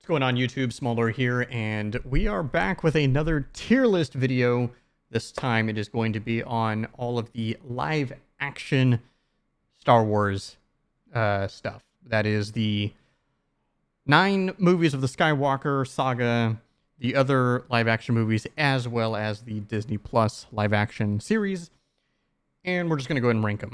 Going on YouTube? Smaller here, and we are back with another tier list video. This time it is going to be on all of the live action Star Wars stuff. That is the 9 movies of the Skywalker saga, the other live action movies, as well as the Disney Plus live action series. And we're just going to go ahead and rank them.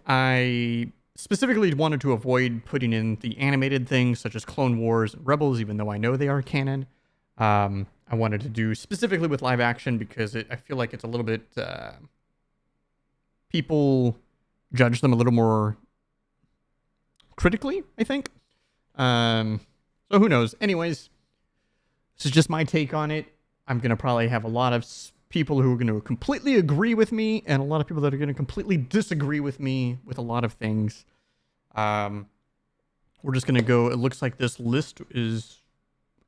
I specifically wanted to avoid putting in the animated things such as Clone Wars and Rebels, even though I know they are canon. I wanted to do specifically with live action because I feel like it's a little bit... people judge them a little more critically, I think. So who knows? Anyways, this is just my take on it. I'm going to probably have a lot of people who are going to completely agree with me and a lot of people that are going to completely disagree with me with a lot of things. We're just going to go. It looks like this list is,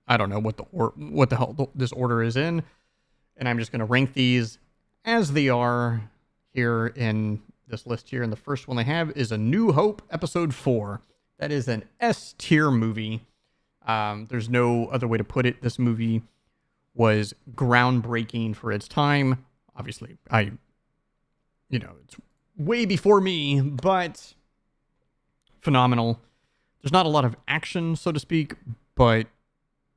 I don't know what the hell this order is in, and I'm just going to rank these as they are here in this list here. And the first one I have is A New Hope Episode 4. That is an S tier movie. There's no other way to put it. This movie was groundbreaking for its time. Obviously, it's way before me, but phenomenal. There's not a lot of action, so to speak, but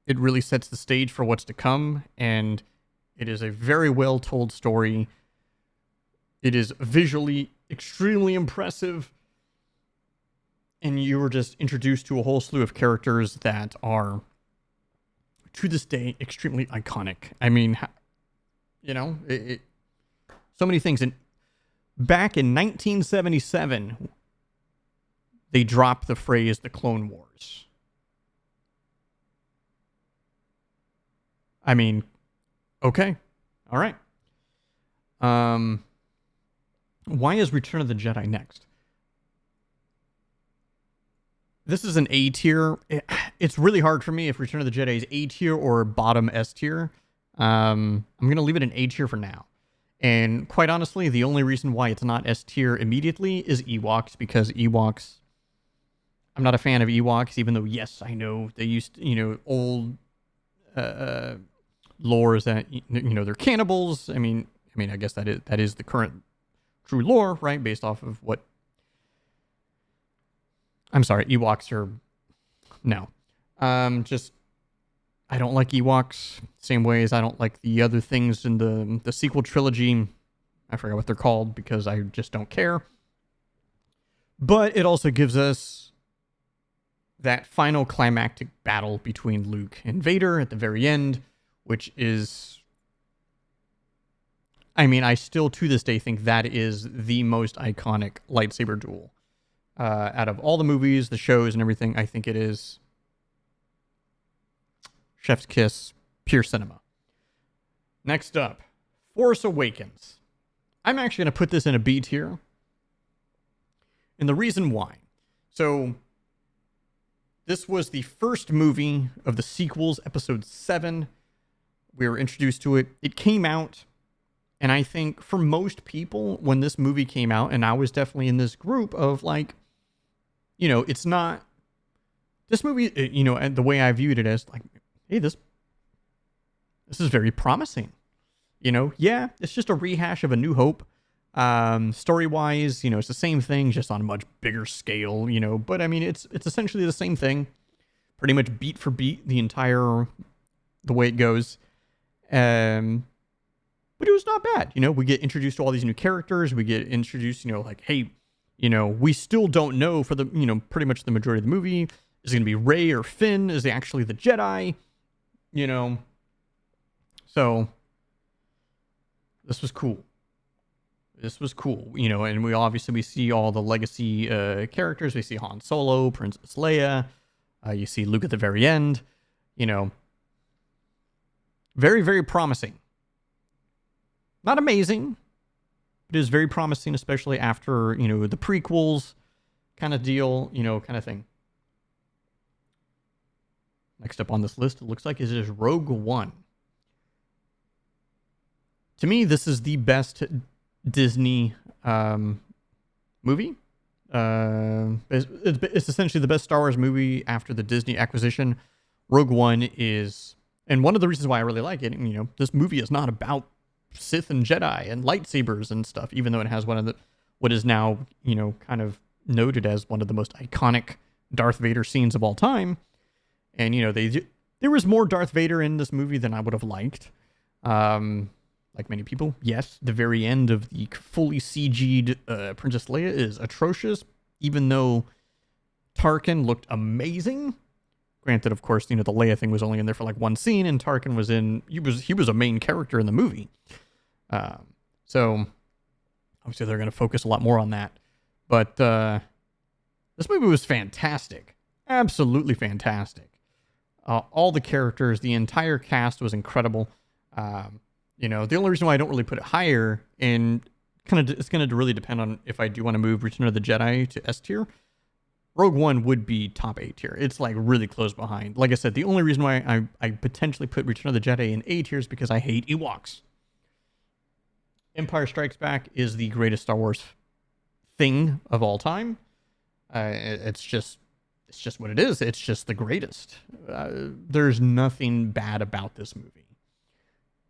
it really sets the stage for what's to come, and it is a very well told story. It is visually extremely impressive, and you were just introduced to a whole slew of characters that are, to this day, extremely iconic. I mean, so many things. And back in 1977, they dropped the phrase "the Clone Wars." I mean, okay, all right. Why is Return of the Jedi next? This is an A tier. It's really hard for me if Return of the Jedi is A tier or bottom S tier. I'm going to leave it an A tier for now. And quite honestly, the only reason why it's not S tier immediately is Ewoks, because Ewoks... I'm not a fan of Ewoks, even though, yes, I know they used, old lores that, they're cannibals. I mean, I guess that is the current true lore, right? Based off of what... I'm sorry, Ewoks are... No. I don't like Ewoks. Same way as I don't like the other things in the sequel trilogy. I forgot what they're called because I just don't care. But it also gives us that final climactic battle between Luke and Vader at the very end, which is... I mean, I still to this day think that is the most iconic lightsaber duel. Out of all the movies, the shows, and everything, I think it is chef's kiss, pure cinema. Next up, Force Awakens. I'm actually going to put this in a B tier. And the reason why. So, this was the first movie of the sequels, Episode 7. We were introduced to it. It came out, and I think for most people, when this movie came out, and I was definitely in this group of like, it's not... This movie, and the way I viewed it as like, hey, this is very promising. Yeah, it's just a rehash of A New Hope. Story-wise, it's the same thing, just on a much bigger scale, But, I mean, it's essentially the same thing. Pretty much beat for beat, the way it goes. But it was not bad. We get introduced to all these new characters. We get introduced, like, hey, we still don't know for the, pretty much the majority of the movie. Is it going to be Rey or Finn? Is it actually the Jedi? So this was cool. And we see all the legacy characters. We see Han Solo, Princess Leia. You see Luke at the very end. Very, very promising. Not amazing. It is very promising, especially after, the prequels kind of deal, kind of thing. Next up on this list, it looks like it is Rogue One. To me, this is the best Disney movie. It's essentially the best Star Wars movie after the Disney acquisition, Rogue One is, and one of the reasons why I really like it, this movie is not about Sith and Jedi and lightsabers and stuff, even though it has one of the, what is now, kind of noted as one of the most iconic Darth Vader scenes of all time. And, there was more Darth Vader in this movie than I would have liked. Like many people, yes, the very end of the fully CG'd Princess Leia is atrocious, even though Tarkin looked amazing. Granted, of course, the Leia thing was only in there for like one scene, and Tarkin was he was a main character in the movie. So obviously they're going to focus a lot more on that. But this movie was fantastic. Absolutely fantastic. All the characters, the entire cast was incredible. The only reason why I don't really put it higher, and it's going to really depend on if I do want to move Return of the Jedi to S tier. Rogue One would be top A tier. It's like really close behind. Like I said, the only reason why I potentially put Return of the Jedi in A tier is because I hate Ewoks. Empire Strikes Back is the greatest Star Wars thing of all time. It's just what it is. It's just the greatest. There's nothing bad about this movie.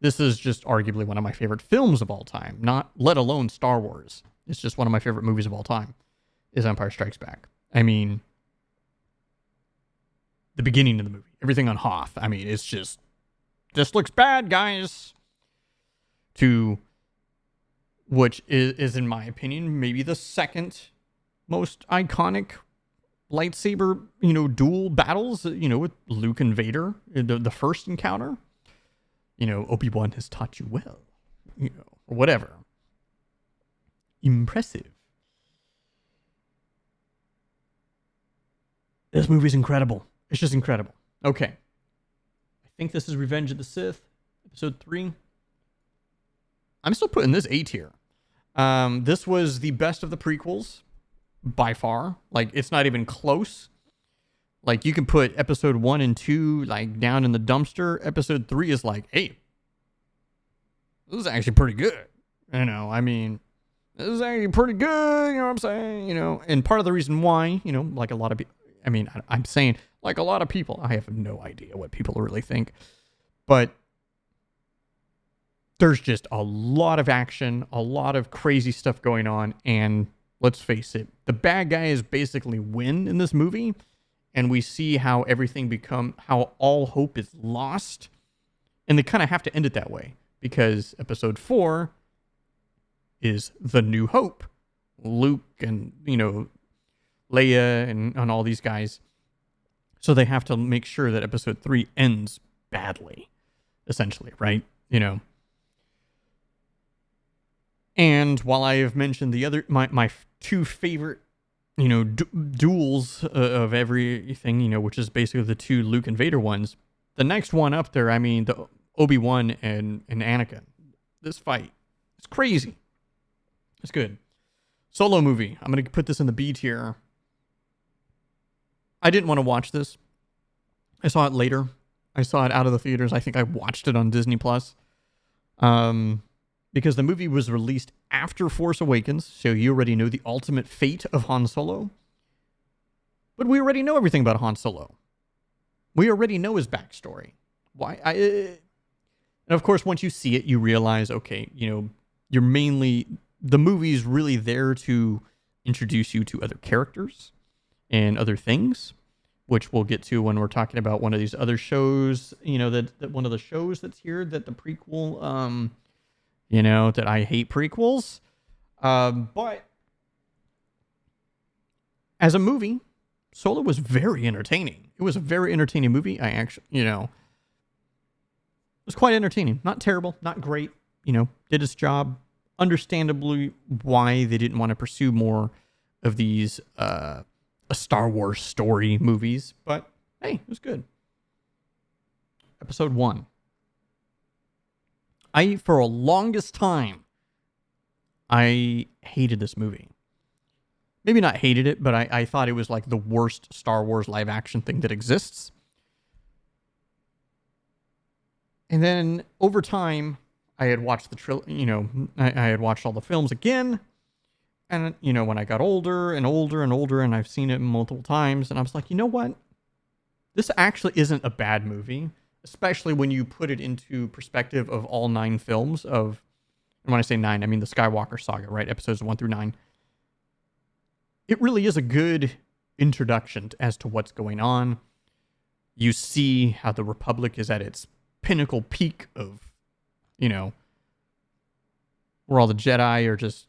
This is just arguably one of my favorite films of all time, not let alone Star Wars. It's just one of my favorite movies of all time is Empire Strikes Back. I mean, the beginning of the movie, everything on Hoth. I mean, it's just, this looks bad, guys. To which is in my opinion, maybe the second most iconic lightsaber, duel battles, with Luke and Vader, the first encounter. Obi-Wan has taught you well, or whatever. Impressive. This movie's incredible. It's just incredible. Okay. I think this is Revenge of the Sith, episode 3. I'm still putting this A tier. This was the best of the prequels, by far. Like, it's not even close. Like, you can put episode 1 and 2, like, down in the dumpster. Episode 3 is like, hey, this is actually pretty good. This is actually pretty good, you know what I'm saying? And part of the reason why, like a lot of people, I'm saying, like a lot of people, I have no idea what people really think, but there's just a lot of action, a lot of crazy stuff going on, and let's face it, the bad guys basically win in this movie, and we see how how all hope is lost, and they kind of have to end it that way, because episode 4 is the New Hope. Luke and, Leia and all these guys. So they have to make sure that episode 3 ends badly, essentially, right? And while I have mentioned the other, my two favorite, duels of everything, which is basically the 2 Luke and Vader ones, the next one up there, the Obi-Wan and Anakin. This fight, it's crazy. It's good. Solo movie. I'm going to put this in the B tier. I didn't want to watch this. I saw it later. I saw it out of the theaters. I think I watched it on Disney Plus. Because the movie was released after Force Awakens, so you already know the ultimate fate of Han Solo. But we already know everything about Han Solo. We already know his backstory. And of course, once you see it, you realize, okay, you're mainly, the movie's really there to introduce you to other characters and other things, which we'll get to when we're talking about one of these other shows, that one of the shows that's here, that the prequel, that I hate prequels. But as a movie, Solo was very entertaining. It was a very entertaining movie. I actually, it was quite entertaining. Not terrible, not great, did its job. Understandably why they didn't want to pursue more of these a Star Wars story movies, but hey, it was good. Episode 1. For a longest time, I hated this movie. Maybe not hated it, but I thought it was like the worst Star Wars live action thing that exists. And then over time, I had watched I had watched all the films again. And, when I got older and older and older, and I've seen it multiple times, and I was like, you know what? this actually isn't a bad movie, especially when you put it into perspective of all 9 films of, and when I say 9, I mean the Skywalker saga, right? Episodes 1 through 9. It really is a good introduction as to what's going on. You see how the Republic is at its pinnacle peak of, where all the Jedi are just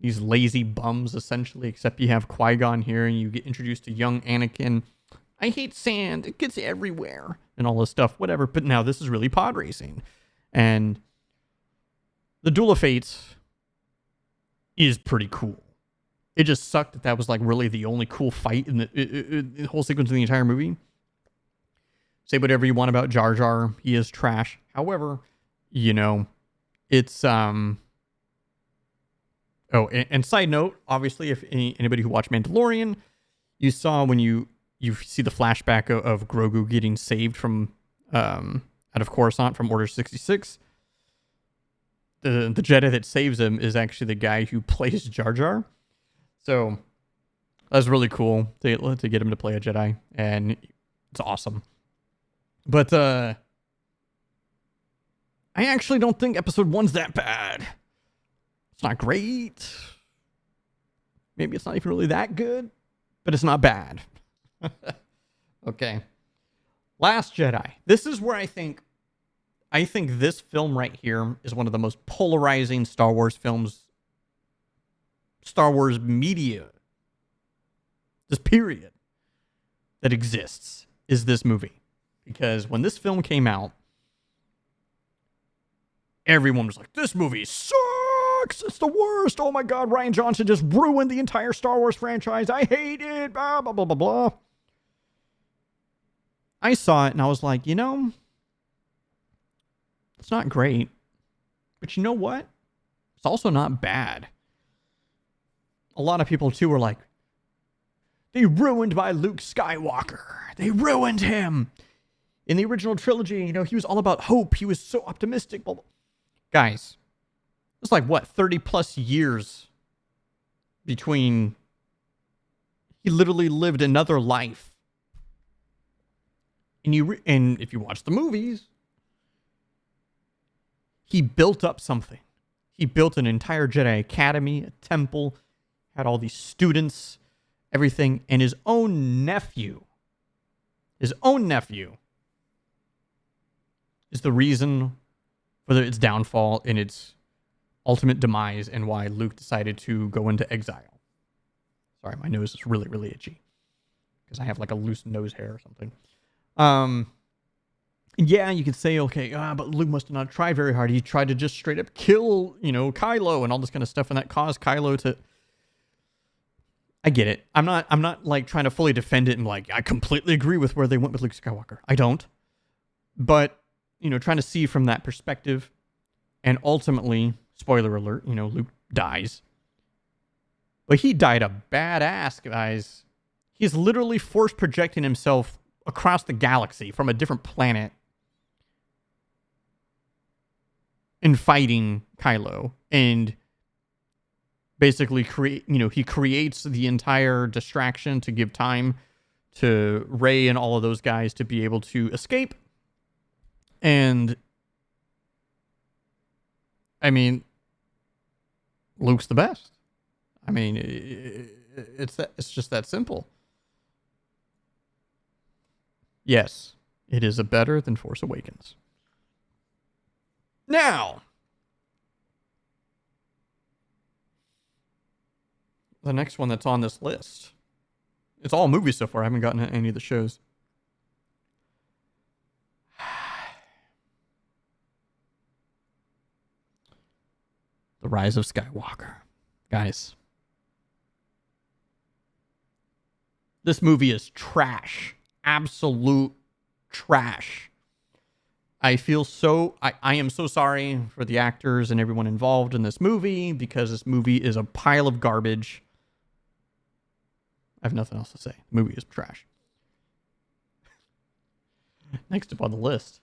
these lazy bums, essentially, except you have Qui-Gon here and you get introduced to young Anakin. I hate sand. It gets everywhere and all this stuff, whatever. But now this is really pod racing. And the Duel of Fates is pretty cool. It just sucked that was like really the only cool fight in the whole sequence of the entire movie. Say whatever you want about Jar Jar. He is trash. However, it's... Oh, and side note, obviously, if anybody who watched Mandalorian, you saw when you see the flashback of Grogu getting saved from out of Coruscant from Order 66. The Jedi that saves him is actually the guy who plays Jar Jar. So that's really cool to get him to play a Jedi, and it's awesome. But I actually don't think Episode 1's that bad. It's not great. Maybe it's not even really that good, but it's not bad. Okay. Last Jedi. This is where I think this film right here is one of the most polarizing Star Wars films, Star Wars media, this period that exists, is this movie. Because when this film came out, everyone was like, this movie sucks. It's the worst. Oh my God, Rian Johnson just ruined the entire Star Wars franchise. I hate it. Blah, blah, blah, blah, blah. I saw it and I was like, it's not great. But you know what? It's also not bad. A lot of people too were like, they ruined my Luke Skywalker. They ruined him. In the original trilogy, he was all about hope. He was so optimistic. Blah, blah. Guys, it's like, 30 plus years between he literally lived another life. And if you watch the movies, he built up something. He built an entire Jedi Academy, a temple, had all these students, everything, and his own nephew is the reason for its downfall and its ultimate demise, and why Luke decided to go into exile. Sorry, my nose is really, really itchy because I have like a loose nose hair or something. Yeah, you could say, okay, but Luke must have not tried very hard. He tried to just straight up kill, Kylo and all this kind of stuff, and that caused Kylo to... I get it. I'm not like trying to fully defend it and like, I completely agree with where they went with Luke Skywalker. I don't. But, trying to see from that perspective, and ultimately, spoiler alert, Luke dies. But he died a badass, guys. He's literally force projecting himself across the galaxy from a different planet and fighting Kylo, and basically he creates the entire distraction to give time to Rey and all of those guys to be able to escape. And I mean, Luke's the best. I mean, it's just that simple. Yes, it is a better than Force Awakens. Now, the next one that's on this list. It's all movies so far. I haven't gotten to any of the shows. The Rise of Skywalker. Guys. This movie is trash. Absolute trash. I feel I am so sorry for the actors and everyone involved in this movie, because this movie is a pile of garbage. I have nothing else to say. The movie is trash. Next up on the list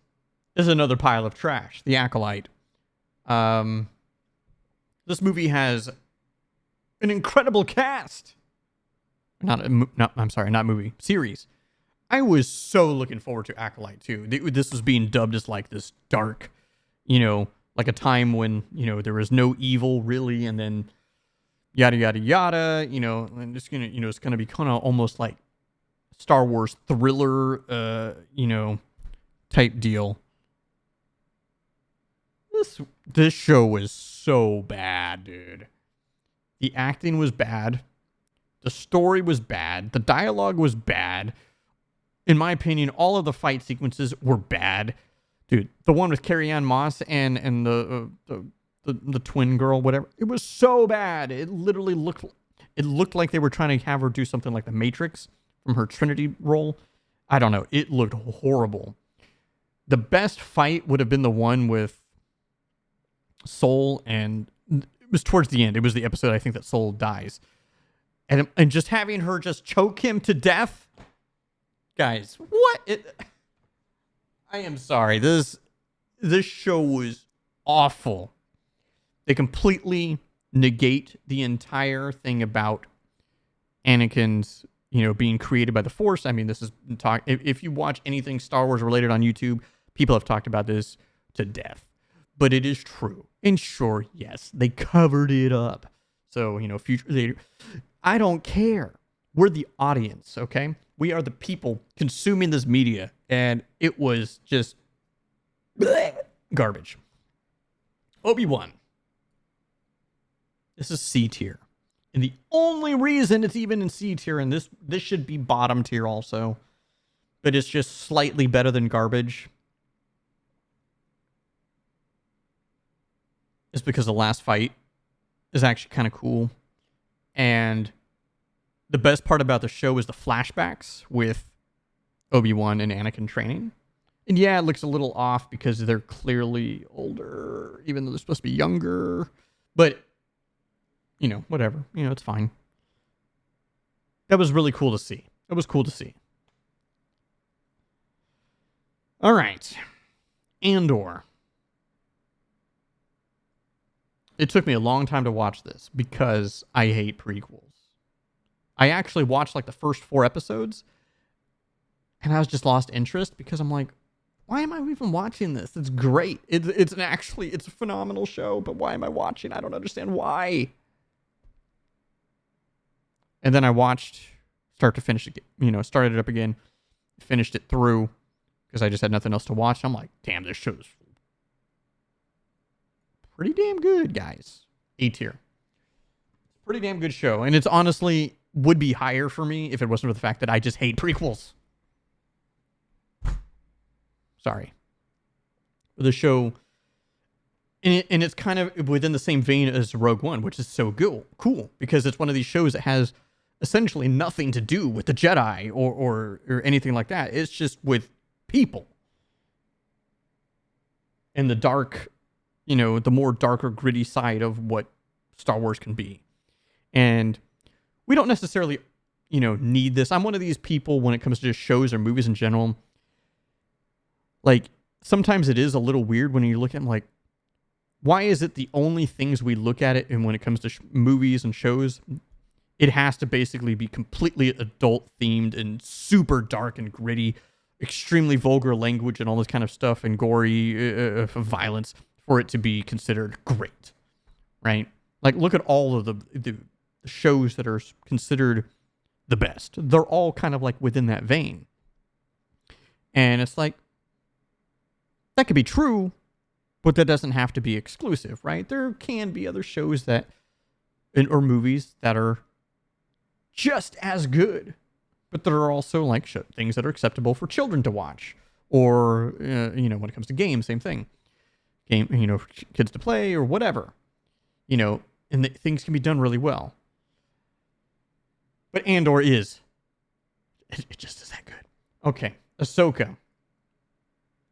is another pile of trash, The Acolyte. This movie has an incredible cast. Not movie, series. I was so looking forward to Acolyte too. This was being dubbed as like this dark, you know, like a time when, you know, there was no evil really, and then yada yada yada, you know, and it's gonna, you know, it's gonna be kind of almost like Star Wars thriller, you know, type deal. This show was so bad, dude. The acting was bad. The story was bad. The dialogue was bad. In my opinion, all of the fight sequences were bad. Dude, the one with Carrie-Anne Moss and the twin girl, whatever, it was so bad. It literally looked like they were trying to have her do something like the Matrix from her Trinity role. I don't know. It looked horrible. The best fight would have been the one with Soul, and it was towards the end. It was the episode, I think, that Soul dies. And just having her just choke him to death. Guys, what? I am sorry. This show was awful. They completely negate the entire thing about Anakin's, you know, being created by the Force. I mean, this is talk. If you watch anything Star Wars related on YouTube, people have talked about this to death. But it is true. And sure, yes, they covered it up. So, you know, I don't care. We're the audience, okay? We are the people consuming this media. And it was just garbage. Obi-Wan. This is C tier. And the only reason it's even in C tier, and this should be bottom tier also, but it's just slightly better than garbage, is because the last fight is actually kind of cool. And the best part about the show is the flashbacks with Obi-Wan and Anakin training. And yeah, it looks a little off because they're clearly older, even though they're supposed to be younger. But, you know, whatever. You know, it's fine. That was really cool to see. It was cool to see. All right. Andor. It took me a long time to watch this because I hate prequels. I actually watched like the first 4 episodes and I was just lost interest because I'm like, why am I even watching this? It's great. It's a phenomenal show, but why am I watching? I don't understand why. And then I watched start to finish, you know, started it up again, finished it through because I just had nothing else to watch. I'm like, damn, this show's pretty damn good, guys. A tier. Pretty damn good show. And it's honestly would be higher for me if it wasn't for the fact that I just hate prequels. Sorry. The show, and it's kind of within the same vein as Rogue One, which is so cool because it's one of these shows that has essentially nothing to do with the Jedi or anything like that. It's just with people. And the dark, you know, the more darker, gritty side of what Star Wars can be. And we don't necessarily, you know, need this. I'm one of these people when it comes to just shows or movies in general. Like, sometimes it is a little weird when you look at them, like, why is it the only things we look at it, and when it comes to movies and shows, it has to basically be completely adult themed and super dark and gritty, extremely vulgar language and all this kind of stuff and gory violence for it to be considered great, right? Like, look at all of the shows that are considered the best. They're all kind of like within that vein. And it's like, that could be true, but that doesn't have to be exclusive, right? There can be other shows that, or movies that are just as good, but there are also like things that are acceptable for children to watch. Or, you know, when it comes to games, same thing. You know, for kids to play or whatever. You know, and things can be done really well. But Andor is. It just is that good. Okay, Ahsoka.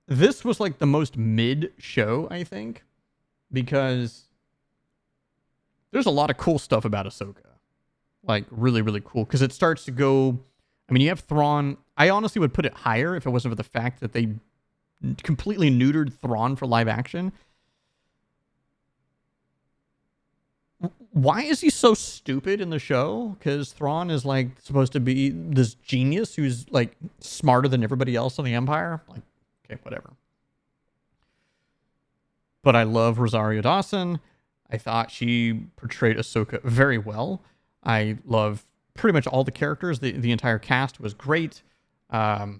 This was like the most mid show, I think, because there's a lot of cool stuff about Ahsoka. Like, really, really cool. Because it starts to go... I mean, you have Thrawn. I honestly would put it higher if it wasn't for the fact that they completely neutered Thrawn for live action. why is he so stupid in the show? Because Thrawn is like supposed to be this genius who's like smarter than everybody else in the Empire. Like, okay, whatever. But I love Rosario Dawson. I thought she portrayed Ahsoka very well. I love pretty much all the characters. The entire cast was great. You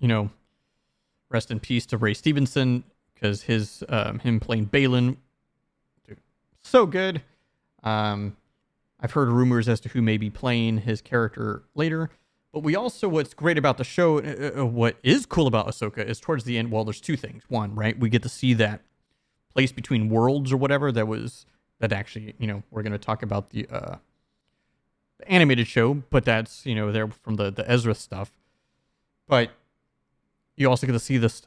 know, rest in peace to Ray Stevenson, because his him playing Balin, dude, so good. I've heard rumors as to who may be playing his character later. But we also, what's great about the show, what is cool about Ahsoka is towards the end, well, there's two things. One, right, we get to see that place between worlds or whatever that actually, we're going to talk about the animated show, but that's, there from the Ezra stuff. But you also get to see this,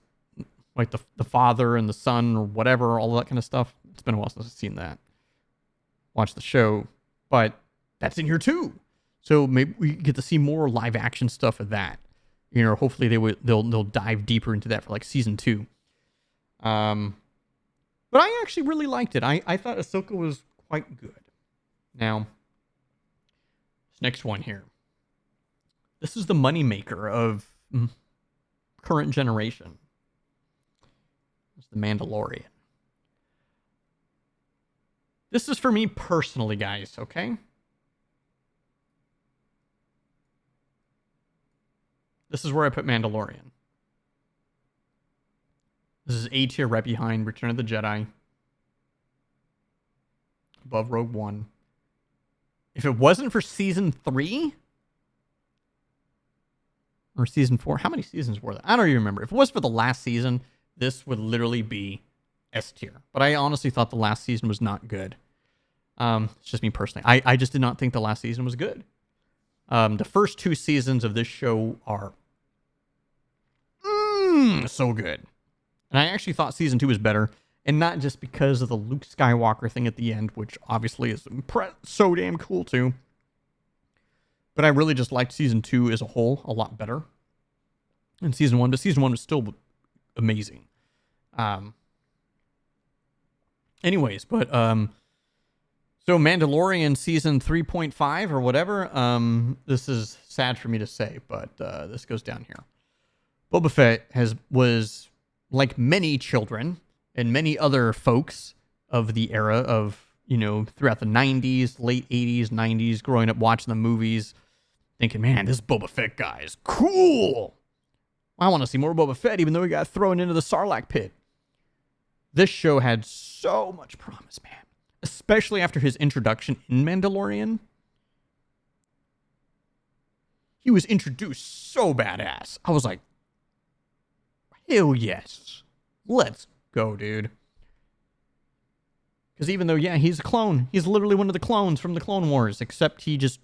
like the father and the son or whatever, all that kind of stuff. It's been a while since I've seen that. Watch the show, but that's in here too. So maybe we get to see more live action stuff of that. Hopefully they'll dive deeper into that for like season 2. But I actually really liked it. I thought Ahsoka was quite good. Now, this next one here. This is the moneymaker of current generation. It's The Mandalorian. This is for me personally, guys, okay? This is where I put Mandalorian. This is A tier right behind Return of the Jedi. Above Rogue One. If it wasn't for season 3 or season 4, how many seasons were there? I don't even remember. If it was for the last season, this would literally be S tier. But I honestly thought the last season was not good. It's just me personally. I just did not think the last season was good. The first 2 seasons of this show are so good. And I actually thought season 2 was better. And not just because of the Luke Skywalker thing at the end, which obviously is so damn cool too. But I really just liked season 2 as a whole a lot better than season 1. But season 1 was still amazing. Anyways, but so Mandalorian season 3.5 or whatever. This is sad for me to say, but this goes down here. Boba Fett was like many children and many other folks of the era of, throughout the 90s, late 80s, 90s, growing up watching the movies, thinking, man, this Boba Fett guy is cool. I want to see more Boba Fett, even though he got thrown into the Sarlacc pit. This show had so much promise, man. Especially after his introduction in Mandalorian. He was introduced so badass. I was like, hell yes. Let's go, dude. Because even though, yeah, he's a clone. He's literally one of the clones from the Clone Wars. Except he just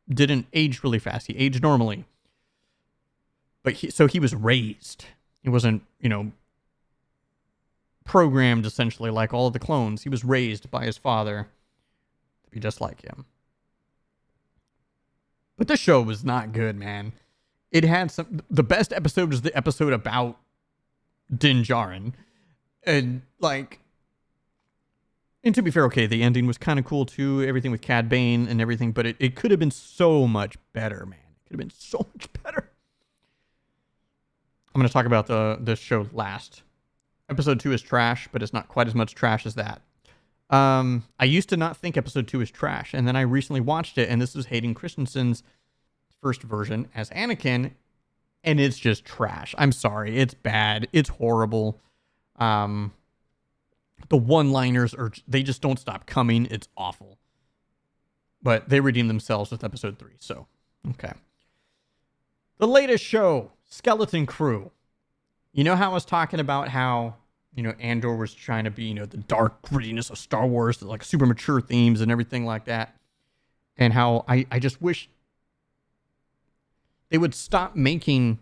didn't age really fast. He aged normally. But he was raised. He wasn't, programmed essentially like all of the clones. He was raised by his father to be just like him. But this show was not good, man. It had the best episode was the episode about Din Djarin. And to be fair, okay, the ending was kind of cool too, everything with Cad Bane and everything, but it could have been so much better, man. It could have been so much better. I'm going to talk about this show last. Episode 2 is trash, but it's not quite as much trash as that. I used to not think episode 2 is trash, and then I recently watched it, and this is Hayden Christensen's first version as Anakin, and it's just trash. I'm sorry. It's bad. It's horrible. The one-liners they just don't stop coming. It's awful. But they redeem themselves with episode 3, so, okay. The latest show, Skeleton Crew. You know how I was talking about how, Andor was trying to be, the dark grittiness of Star Wars, like super mature themes and everything like that. And how I just wish they would stop making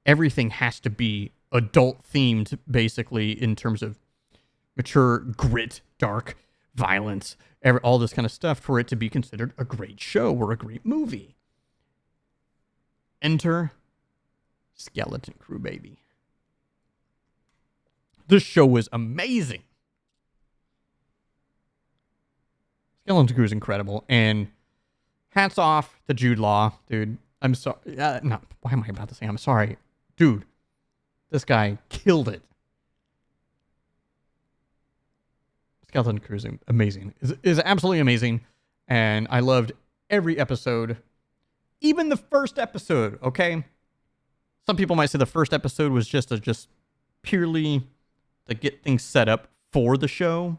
everything has to be adult themed, basically, in terms of mature grit, dark violence, all this kind of stuff for it to be considered a great show or a great movie. Enter Skeleton Crew, baby. This show was amazing. Skeleton Crew is incredible, and hats off to Jude Law, dude. I'm sorry. No, why am I about to say I'm sorry? Dude, this guy killed it. Skeleton Crew is amazing. Is absolutely amazing, and I loved every episode. Even the first episode, okay? Some people might say the first episode was just purely to get things set up for the show,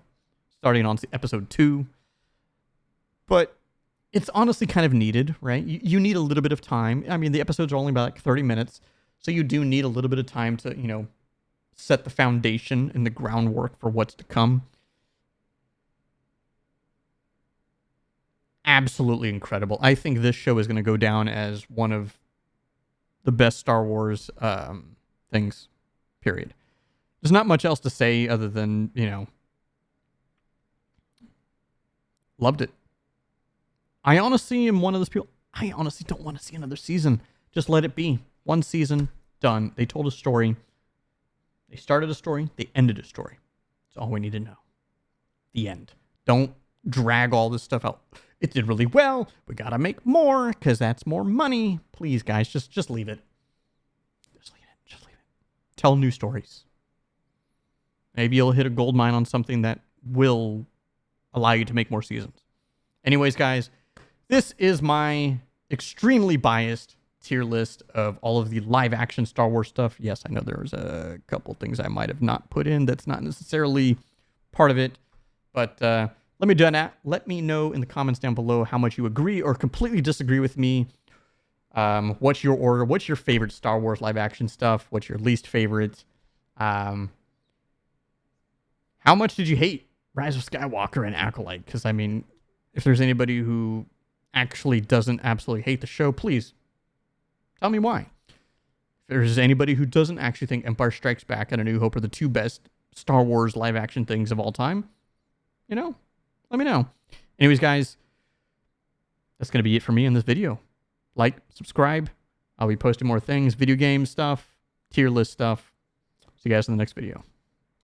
starting on episode 2. But it's honestly kind of needed, right? You need a little bit of time. I mean, the episodes are only about like 30 minutes, so you do need a little bit of time to, set the foundation and the groundwork for what's to come. Absolutely incredible. I think this show is going to go down as one of the best Star Wars things, period. There's not much else to say other than, loved it. I honestly am one of those people. I honestly don't want to see another season. Just let it be. One season, done. They told a story. They started a story. They ended a story. That's all we need to know. The end. Don't drag all this stuff out. It did really well. We got to make more because that's more money. Please, guys, just leave it. Just leave it. Just leave it. Tell new stories. Maybe you'll hit a gold mine on something that will allow you to make more seasons. Anyways, guys, this is my extremely biased tier list of all of the live action Star Wars stuff. Yes, I know there's a couple things I might have not put in that's not necessarily part of it, but let me know in the comments down below how much you agree or completely disagree with me. What's your order? What's your favorite Star Wars live action stuff? What's your least favorite? How much did you hate Rise of Skywalker and Acolyte? Because, I mean, if there's anybody who actually doesn't absolutely hate the show, please tell me why. If there's anybody who doesn't actually think Empire Strikes Back and A New Hope are the two best Star Wars live action things of all time, let me know. Anyways, guys, that's going to be it for me in this video. Like, subscribe. I'll be posting more things, video game stuff, tier list stuff. See you guys in the next video.